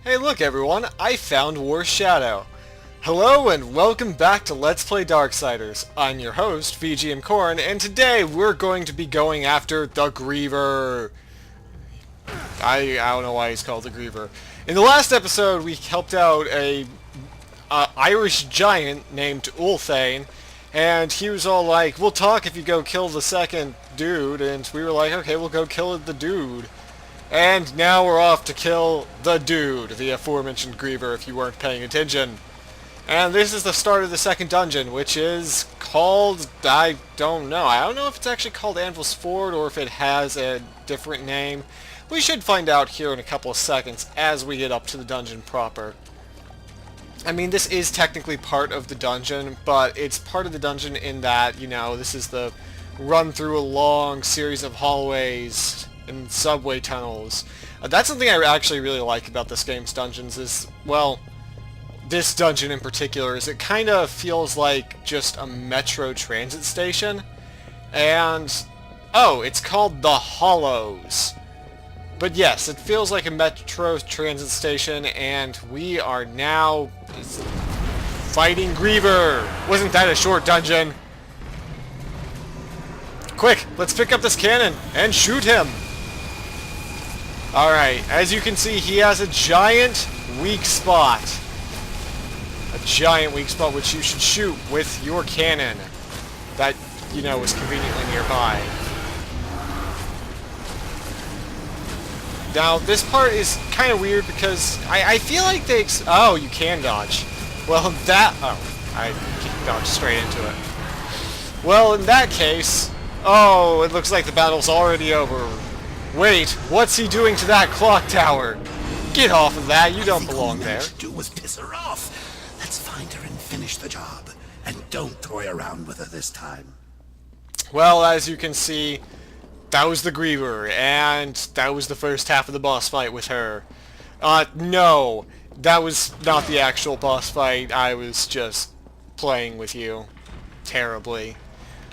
Hey look everyone, I found War Shadow. Hello and welcome back to Let's Play Darksiders. I'm your host, VGMKoren, and today we're going to be going after the Griever. I don't know why he's called the Griever. In the last episode we helped out a Irish giant named Ulthane, and he was all like, we'll talk if you go kill the second dude, and we were like, okay, we'll go kill the dude. And now we're off to kill the dude, the aforementioned Griever, if you weren't paying attention. And this is the start of the second dungeon, which is called, I don't know if it's actually called Anvil's Ford or if it has a different name. We should find out here in a couple of seconds as we get up to the dungeon proper. I mean, this is technically part of the dungeon, but it's part of the dungeon in that, you know, this is the run through a long series of hallways and subway tunnels. That's something I actually really like about this game's dungeons is, well, this dungeon in particular, is it kind of feels like just a metro transit station. And, oh, it's called the Hollows. But yes, it feels like a metro transit station, and we are now fighting Griever. Wasn't that a short dungeon? Quick, let's pick up this cannon and shoot him. Alright, as you can see, he has a giant weak spot. A giant weak spot which you should shoot with your cannon that, you know, is conveniently nearby. Now, this part is kind of weird because I feel like they... oh, you can dodge. Well, that... oh, I dodged straight into it. Well, in that case... oh, it looks like the battle's already over. Wait, what's he doing to that clock tower? Get off of that, you don't belong there. All we do was piss her off. Let's find her and finish the job. And don't toy around with her this time. Well, as you can see, that was the Griever, and that was the first half of the boss fight with her. No, that was not the actual boss fight. I was just playing with you terribly.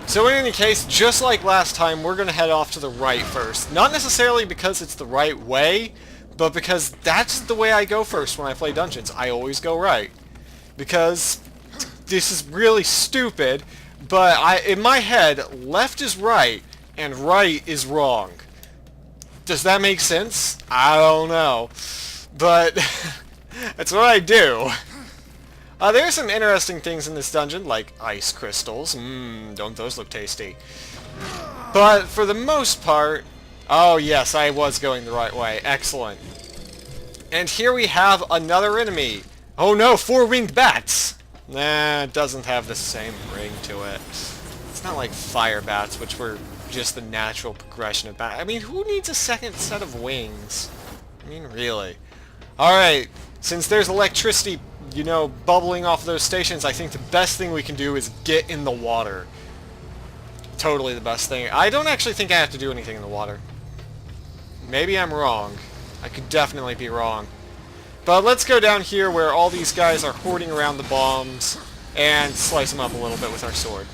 So in any case, just like last time, we're going to head off to the right first. Not necessarily because it's the right way, but because that's the way I go first when I play dungeons. I always go right. Because this is really stupid, but in my head, left is right, and right is wrong. Does that make sense? I don't know. But that's what I do. There are some interesting things in this dungeon, like ice crystals. Don't those look tasty. But for the most part... oh yes, I was going the right way. Excellent. And here we have another enemy. Oh no, four-winged bats! Nah, it doesn't have the same ring to it. It's not like fire bats, which were just the natural progression of bat. I mean, who needs a second set of wings? I mean, really. Alright, since there's electricity, you know, bubbling off of those stations, I think the best thing we can do is get in the water. Totally the best thing. I don't actually think I have to do anything in the water. Maybe I'm wrong. I could definitely be wrong. But let's go down here where all these guys are hoarding around the bombs and slice them up a little bit with our sword.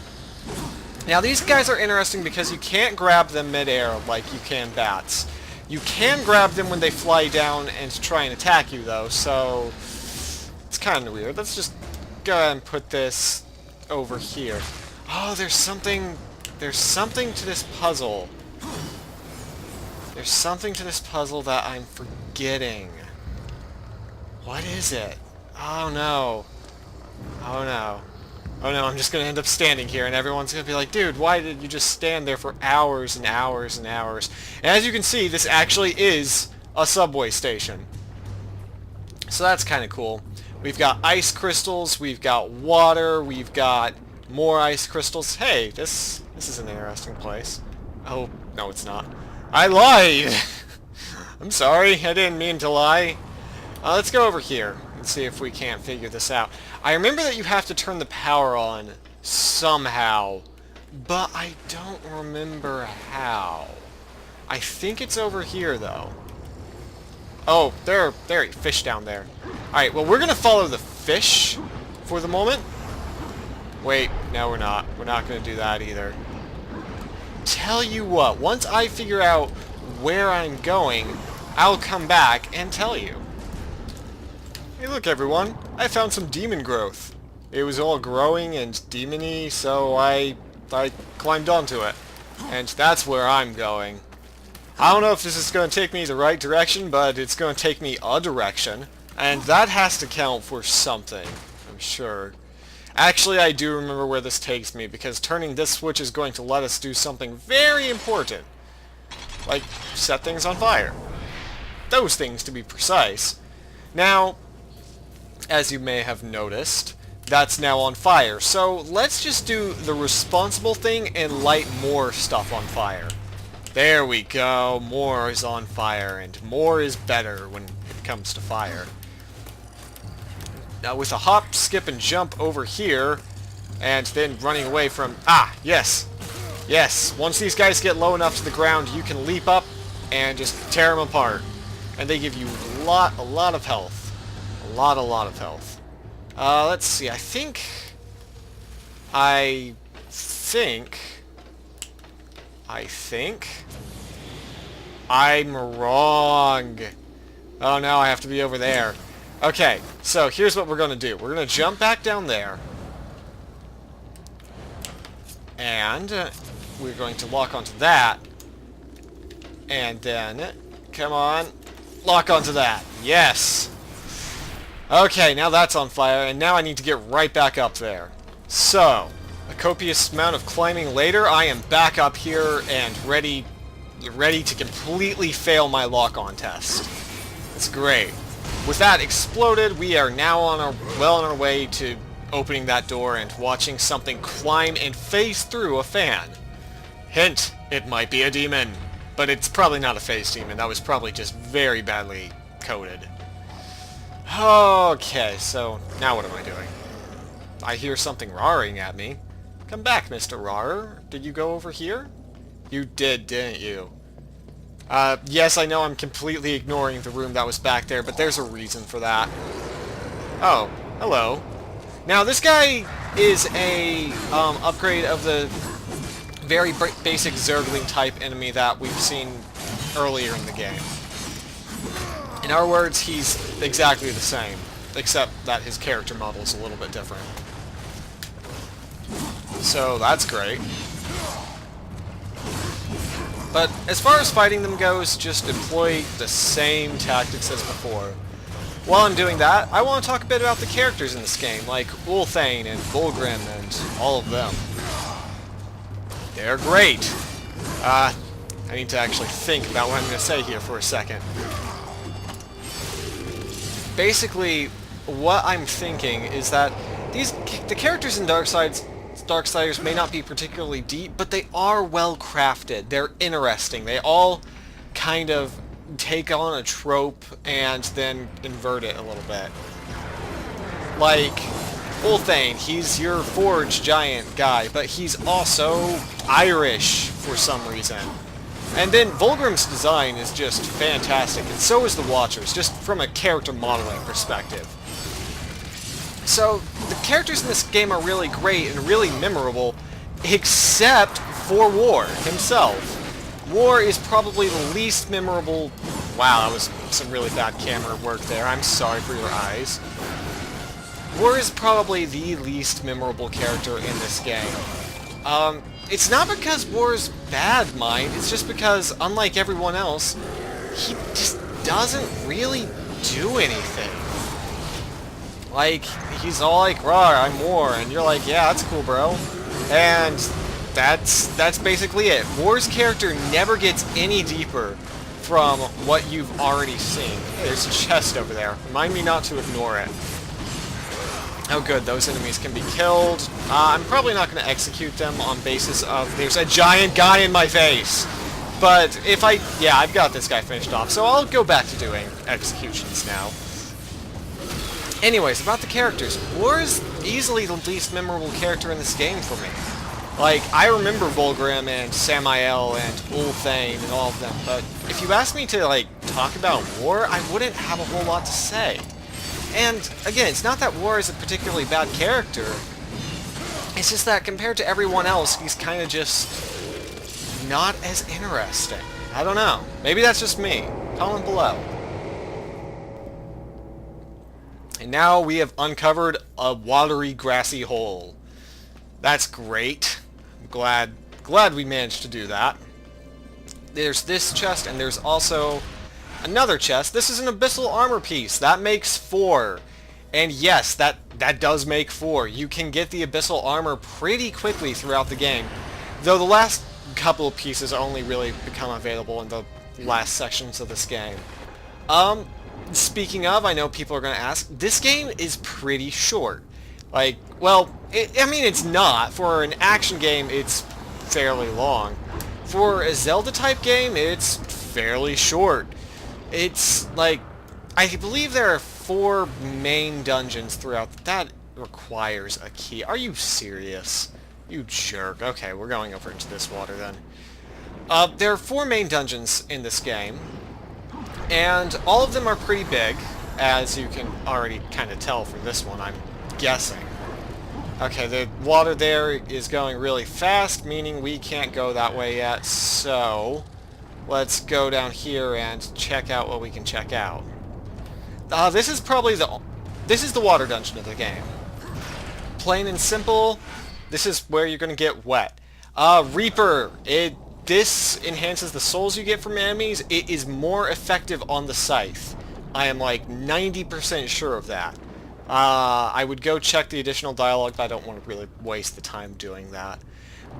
Now these guys are interesting because you can't grab them mid-air like you can bats. You can grab them when they fly down and try and attack you though, so it's kind of weird. Let's just go ahead and put this over here. Oh, there's something to this puzzle. There's something to this puzzle that I'm forgetting. What is it? Oh no. Oh no. Oh no, I'm just going to end up standing here and everyone's going to be like, dude, why did you just stand there for hours and hours and hours? And as you can see, this actually is a subway station. So that's kind of cool. We've got ice crystals, we've got water, we've got more ice crystals. Hey, this is an interesting place. Oh, no it's not. I lied! I'm sorry, I didn't mean to lie. Let's go over here and see if we can't figure this out. I remember that you have to turn the power on somehow, but I don't remember how. I think it's over here though. Oh, there are fish down there. Alright, well we're gonna follow the fish for the moment. Wait, no we're not. We're not gonna do that either. Tell you what, once I figure out where I'm going, I'll come back and tell you. Hey look everyone, I found some demon growth. It was all growing and demony, so I climbed onto it. And that's where I'm going. I don't know if this is going to take me the right direction, but it's going to take me a direction. And that has to count for something, I'm sure. Actually, I do remember where this takes me, because turning this switch is going to let us do something very important. Like, set things on fire. Those things, to be precise. Now, as you may have noticed, that's now on fire. So let's just do the responsible thing and light more stuff on fire. There we go. More is on fire, and more is better when it comes to fire. Now with a hop, skip, and jump over here, and then running away from... Ah, yes. Yes, once these guys get low enough to the ground, you can leap up and just tear them apart. And they give you a lot of health. A lot of health. Let's see, I think I'm wrong. Oh no, I have to be over there. Okay, so here's what we're going to do. We're going to jump back down there. And we're going to lock onto that. And then, come on, lock onto that. Yes! Okay, now that's on fire, and now I need to get right back up there. So, a copious amount of climbing later, I am back up here and ready to completely fail my lock-on test. It's great. With that exploded, we are now well on our way to opening that door and watching something climb and phase through a fan. Hint, it might be a demon. But it's probably not a phase demon. That was probably just very badly coded. Okay, so now what am I doing? I hear something roaring at me. Come back, Mr. Roarer. Did you go over here? You did, didn't you? Yes, I know I'm completely ignoring the room that was back there, but there's a reason for that. Oh, hello. Now, this guy is a upgrade of the very basic Zergling type enemy that we've seen earlier in the game. In our words, he's exactly the same, except that his character model is a little bit different. So that's great. But as far as fighting them goes, just employ the same tactics as before. While I'm doing that, I want to talk a bit about the characters in this game, like Ulthane and Vulgrim and all of them. They're great. I need to actually think about what I'm going to say here for a second. Basically, what I'm thinking is that the characters in Darksiders may not be particularly deep, but they are well crafted. They're interesting. They all kind of take on a trope and then invert it a little bit. Like Ulthane, he's your forge giant guy, but he's also Irish for some reason. And then Vulgrim's design is just fantastic, and so is the Watcher's, just from a character modeling perspective. So, the characters in this game are really great and really memorable, except for War himself. War is probably the least memorable... Wow, that was some really bad camera work there. I'm sorry for your eyes. War is probably the least memorable character in this game. It's not because War's bad, mind. It's just because, unlike everyone else, he just doesn't really do anything. Like, he's all like, "Rawr, I'm War," and you're like, "Yeah, that's cool, bro." And that's basically it. War's character never gets any deeper from what you've already seen. Hey, there's a chest over there. Remind me not to ignore it. Oh good, those enemies can be killed. I'm probably not going to execute them on basis of there's a giant guy in my face. But if yeah, I've got this guy finished off, so I'll go back to doing executions now. Anyways, about the characters. War is easily the least memorable character in this game for me. Like, I remember Vulgrim and Samael and Ulthane and all of them, but if you asked me to, like, talk about War, I wouldn't have a whole lot to say. And, again, it's not that War is a particularly bad character. It's just that compared to everyone else, he's kind of just not as interesting. I don't know. Maybe that's just me. Comment below. And now we have uncovered a watery, grassy hole. That's great. I'm glad we managed to do that. There's this chest, and there's also another chest. This is an abyssal armor piece. That makes 4. And yes, that does make 4. You can get the abyssal armor pretty quickly throughout the game. Though the last couple of pieces only really become available in the last sections of this game. Speaking of, I know people are going to ask, this game is pretty short. Like, well, I mean, it's not. For an action game, it's fairly long. For a Zelda-type game, it's fairly short. It's, like, I believe there are 4 main dungeons throughout. That requires a key. Are you serious? You jerk. Okay, we're going over into this water then. There are 4 main dungeons in this game. And all of them are pretty big, as you can already kind of tell from this one, I'm guessing. Okay, the water there is going really fast, meaning we can't go that way yet, so let's go down here and check out what we can check out. This is the water dungeon of the game. Plain and simple, this is where you're going to get wet. Reaper, this enhances the souls you get from enemies. It is more effective on the scythe. I am like 90% sure of that. I would go check the additional dialogue, but I don't want to really waste the time doing that.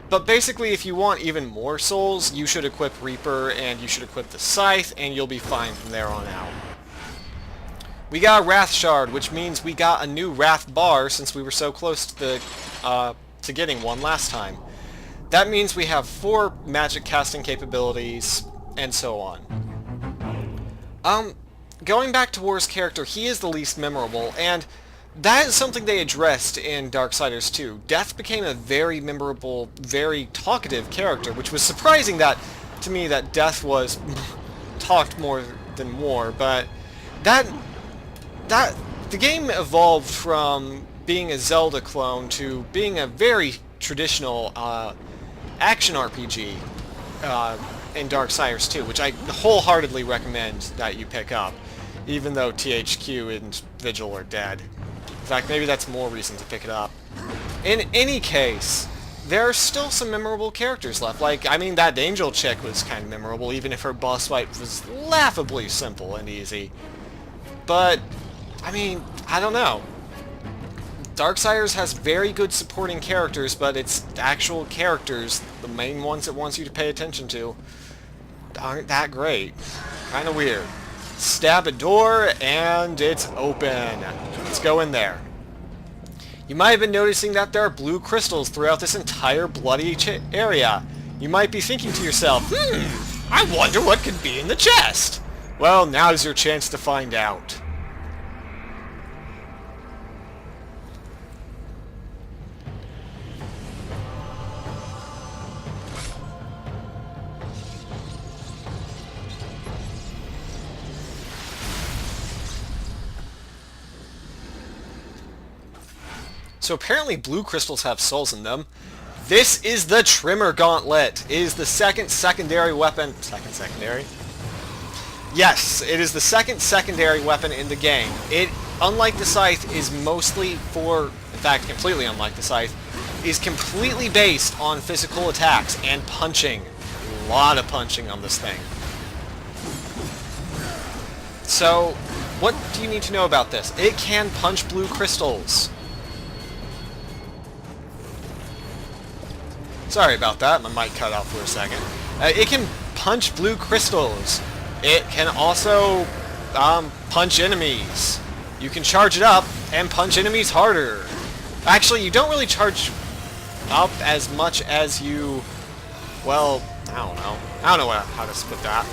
But basically, if you want even more souls, you should equip Reaper, and you should equip the scythe, and you'll be fine from there on out. We got a Wrath Shard, which means we got a new Wrath Bar since we were so close to getting one last time. That means we have 4 magic casting capabilities, and so on. Going back to War's character, he is the least memorable, and that is something they addressed in Darksiders 2. Death became a very memorable, very talkative character, which was surprising to me that Death was talked more than War, but the game evolved from being a Zelda clone to being a very traditional action RPG in Darksiders 2, which I wholeheartedly recommend that you pick up, even though THQ and Vigil are dead. In fact, maybe that's more reason to pick it up. In any case, there are still some memorable characters left. Like, I mean, that angel chick was kind of memorable, even if her boss fight was laughably simple and easy. But, I mean, I don't know. Darksiders has very good supporting characters, but its actual characters, the main ones it wants you to pay attention to, aren't that great. Kinda weird. Stab a door, and it's open. Let's go in there. You might have been noticing that there are blue crystals throughout this entire bloody area. You might be thinking to yourself, I wonder what could be in the chest. Well, now's your chance to find out. So apparently blue crystals have souls in them. This is the Trimmer Gauntlet. It is the second secondary weapon. Secondary? Yes, it is the second secondary weapon in the game. It, unlike the Scythe, is mostly in fact, completely unlike the Scythe, is completely based on physical attacks and punching. A lot of punching on this thing. So, what do you need to know about this? It can punch blue crystals. Sorry about that, my mic cut off for a second. It can punch blue crystals. It can also punch enemies. You can charge it up and punch enemies harder. Actually, you don't really charge up as much as you... Well, I don't know. I don't know how to split that.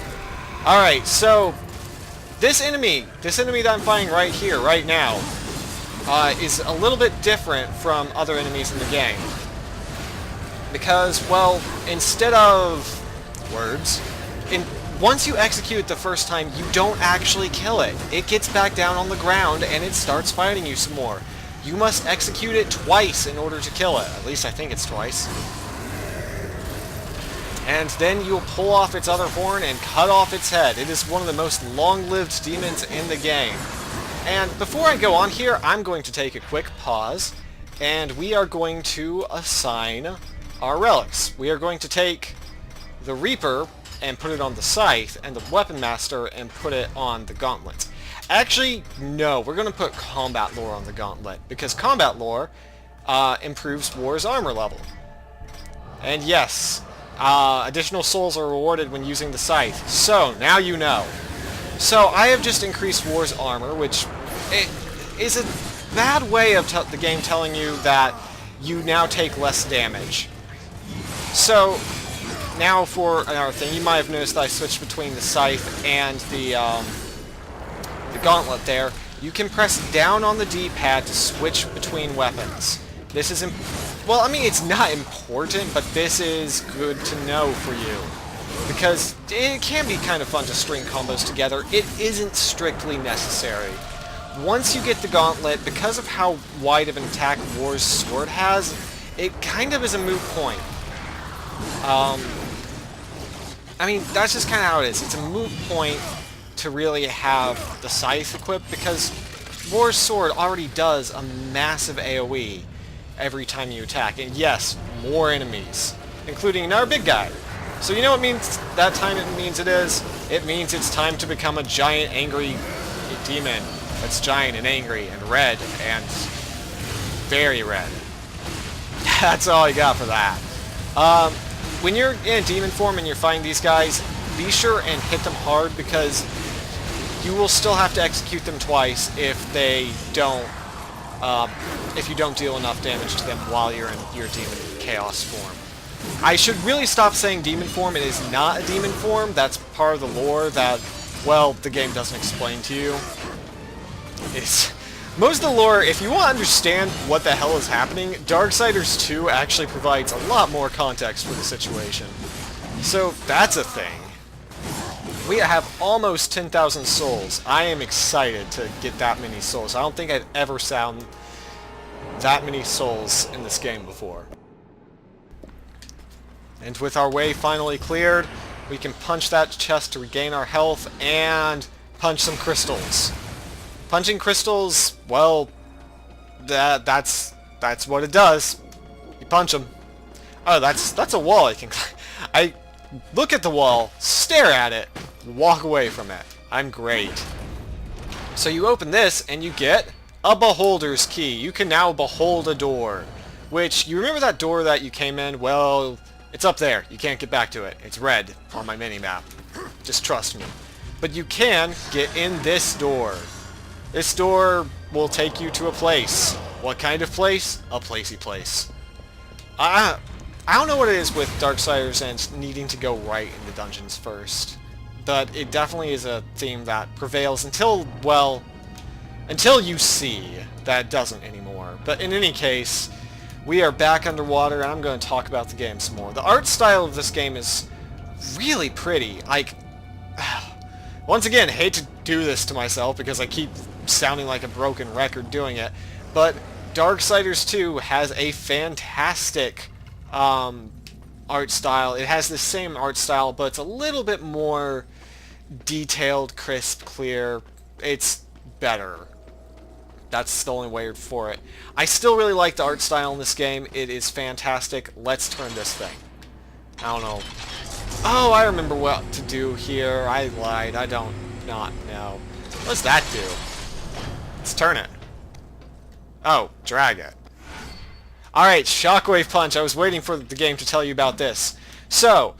Alright, so... This enemy that I'm fighting right here, right now, is a little bit different from other enemies in the game. Because, well, instead of words, once you execute it the first time, you don't actually kill it. It gets back down on the ground and it starts fighting you some more. You must execute it twice in order to kill it. At least I think it's twice. And then you'll pull off its other horn and cut off its head. It is one of the most long-lived demons in the game. And before I go on here, I'm going to take a quick pause, and we are going to assign our relics. We are going to take the Reaper and put it on the Scythe, and the Weapon Master and put it on the Gauntlet. Actually, no, we're going to put Combat Lore on the Gauntlet, because Combat Lore improves War's armor level. And yes, additional souls are rewarded when using the Scythe. So, now you know. So, I have just increased War's armor, which is a bad way of the game telling you that you now take less damage. So, now for another thing, you might have noticed that I switched between the Scythe and the Gauntlet there. You can press down on the D-pad to switch between weapons. This is, well, I mean, it's not important, but this is good to know for you. Because it can be kind of fun to string combos together. It isn't strictly necessary. Once you get the Gauntlet, because of how wide of an attack War's sword has, it kind of is a moot point. I mean, that's just kind of how it is. It's a moot point to really have the Scythe equipped, because War's sword already does a massive AoE every time you attack. And yes, more enemies, including our big guy. So you know what means that time it means it is? It means it's time to become a giant, angry demon that's giant and angry and red and very red. That's all I got for that. When you're in demon form and you're fighting these guys, be sure and hit them hard, because you will still have to execute them twice if they don't, if you don't deal enough damage to them while you're in your demon chaos form. I should really stop saying demon form. It is not a demon form. That's part of the lore that, well, the game doesn't explain to you. It's most of the lore, if you want to understand what the hell is happening, Darksiders 2 actually provides a lot more context for the situation. So, that's a thing. We have almost 10,000 souls. I am excited to get that many souls. I don't think I've ever found that many souls in this game before. And with our way finally cleared, we can punch that chest to regain our health and punch some crystals. Punching crystals, well, that's what it does. You punch them. Oh, that's a wall I can climb. I look at the wall, stare at it, walk away from it. I'm great. So you open this and you get a Beholder's Key. You can now behold a door. Which, you remember that door that you came in? Well, it's up there. You can't get back to it. It's red on my mini-map. Just trust me. But you can get in this door. This door will take you to a place. What kind of place? A placey place. I don't know what it is with Darksiders and needing to go right into dungeons first. But it definitely is a theme that prevails until, well, until you see that it doesn't anymore. But in any case, we are back underwater, and I'm going to talk about the game some more. The art style of this game is really pretty. Like, once again, hate to do this to myself because I keep sounding like a broken record doing it, but Darksiders 2 has a fantastic art style. It has the same art style, but it's a little bit more detailed, crisp, clear. It's better. That's the only way for it. I still really like the art style in this game. It is fantastic. Let's turn this thing. I don't know. Oh, I remember what to do here. I lied. I don't not know. What's that do? Let's turn it. Oh, drag it. Alright, Shockwave Punch. I was waiting for the game to tell you about this. So,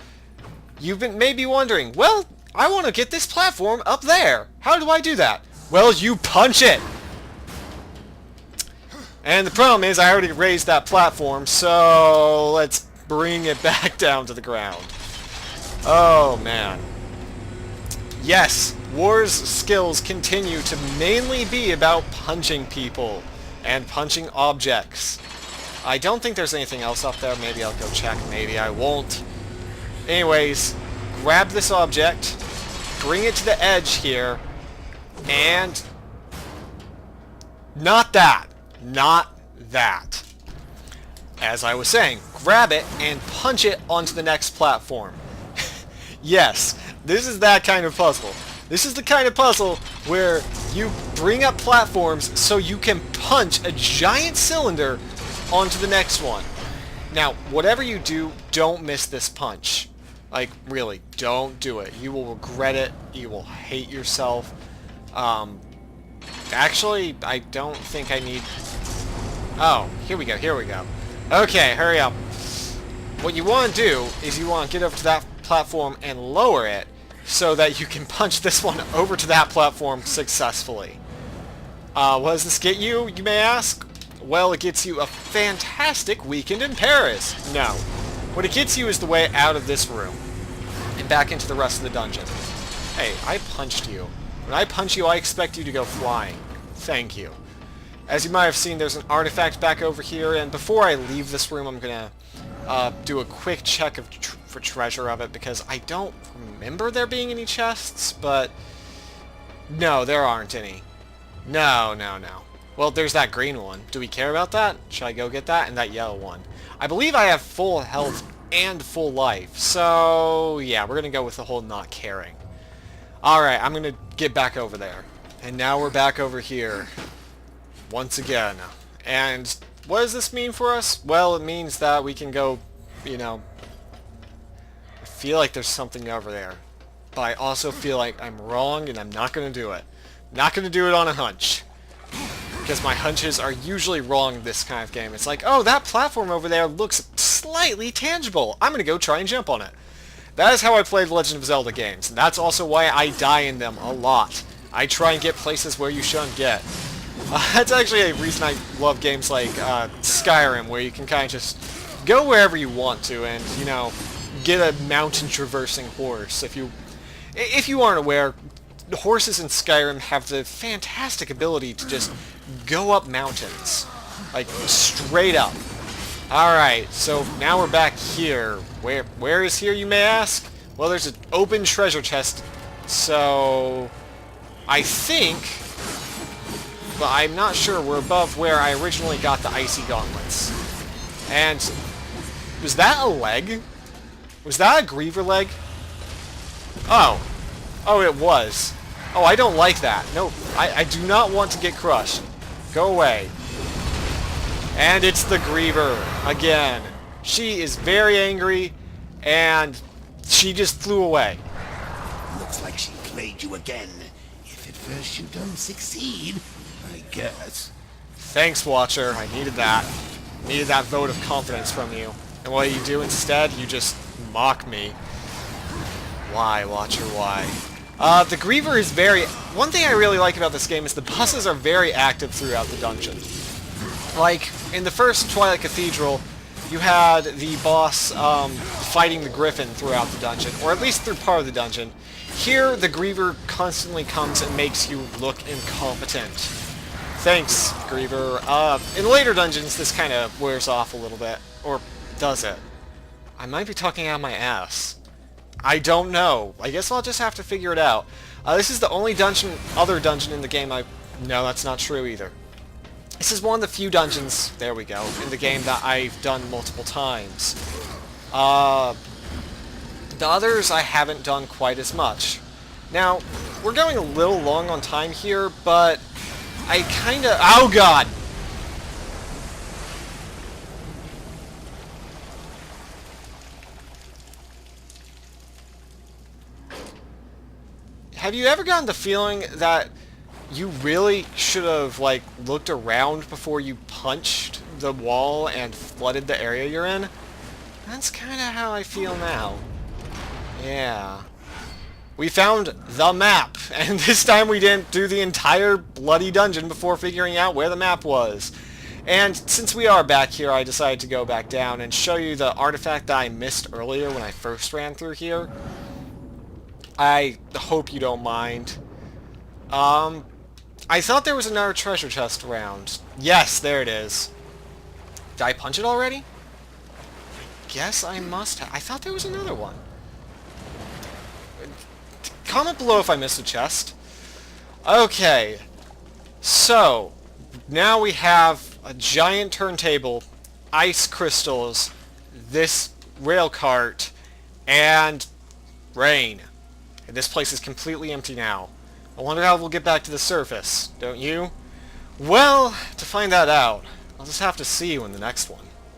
you've been maybe wondering, well, I want to get this platform up there. How do I do that? Well, you punch it! And the problem is, I already raised that platform, so let's bring it back down to the ground. Oh, man. Yes, War's skills continue to mainly be about punching people and punching objects. I don't think there's anything else up there. Maybe I'll go check. Maybe I won't. Anyways, grab this object, bring it to the edge here, and... Not that. Not that. As I was saying, grab it and punch it onto the next platform. Yes, this is that kind of puzzle. This is the kind of puzzle where you bring up platforms so you can punch a giant cylinder onto the next one. Now, whatever you do, don't miss this punch. Like, really, don't do it. You will regret it. You will hate yourself. Actually, I don't think I need... Oh, here we go, here we go. Okay, hurry up. What you want to do is you want to get over to that platform and lower it so that you can punch this one over to that platform successfully. What does this get you, you may ask? Well, it gets you a fantastic weekend in Paris. No. What it gets you is the way out of this room and back into the rest of the dungeon. Hey, I punched you. When I punch you, I expect you to go flying. Thank you. As you might have seen, there's an artifact back over here, and before I leave this room, I'm gonna do a quick check for treasure of it, because I don't remember there being any chests, but no, there aren't any. No. Well, there's that green one. Do we care about that? Should I go get that? And that yellow one. I believe I have full health and full life, so yeah, we're gonna go with the whole not caring. Alright, I'm gonna get back over there. And now we're back over here. Once again. And what does this mean for us? Well, it means that we can go, you know... I feel like there's something over there. But I also feel like I'm wrong and I'm not gonna do it. Not gonna do it on a hunch. Because my hunches are usually wrong in this kind of game. It's like, oh, that platform over there looks slightly tangible. I'm gonna go try and jump on it. That is how I play the Legend of Zelda games. And that's also why I die in them a lot. I try and get places where you shouldn't get. That's actually a reason I love games like Skyrim, where you can kind of just go wherever you want to and, you know, get a mountain-traversing horse. If you aren't aware, horses in Skyrim have the fantastic ability to just go up mountains. Like, straight up. Alright, so now we're back here. Where is here, you may ask? Well, there's an open treasure chest, so... I think... But I'm not sure, we're above where I originally got the icy gauntlets. And... was that a leg? Was that a Griever leg? Oh. Oh, it was. Oh, I don't like that. No, I do not want to get crushed. Go away. And it's the Griever again. She is very angry, and she just flew away. Looks like she played you again. If at first you don't succeed, I guess. Thanks, Watcher. I needed that. Needed that vote of confidence from you. And what you do instead, you just mock me. Why, Watcher, why? The Griever is very... One thing I really like about this game is the bosses are very active throughout the dungeon. Like, in the first Twilight Cathedral, you had the boss fighting the Griffin throughout the dungeon, or at least through part of the dungeon. Here, the Griever constantly comes and makes you look incompetent. Thanks, Griever. In later dungeons, this kind of wears off a little bit. Or does it? I might be talking out of my ass. I don't know. I guess I'll just have to figure it out. This is the only other dungeon in the game No, that's not true either. This is one of the few dungeons, there we go, in the game that I've done multiple times. The others I haven't done quite as much. Now, we're going a little long on time here, but I kinda... Oh god! Have you ever gotten the feeling that you really should have, like, looked around before you punched the wall and flooded the area you're in? That's kind of how I feel now. Yeah. We found the map, and this time we didn't do the entire bloody dungeon before figuring out where the map was. And since we are back here, I decided to go back down and show you the artifact that I missed earlier when I first ran through here. I hope you don't mind. I thought there was another treasure chest around. Yes, there it is. Did I punch it already? I guess I must have. I thought there was another one. Comment below if I missed a chest. Okay. So, now we have a giant turntable, ice crystals, this rail cart, and rain. And this place is completely empty now. I wonder how we'll get back to the surface, don't you? Well, to find that out, I'll just have to see you in the next one.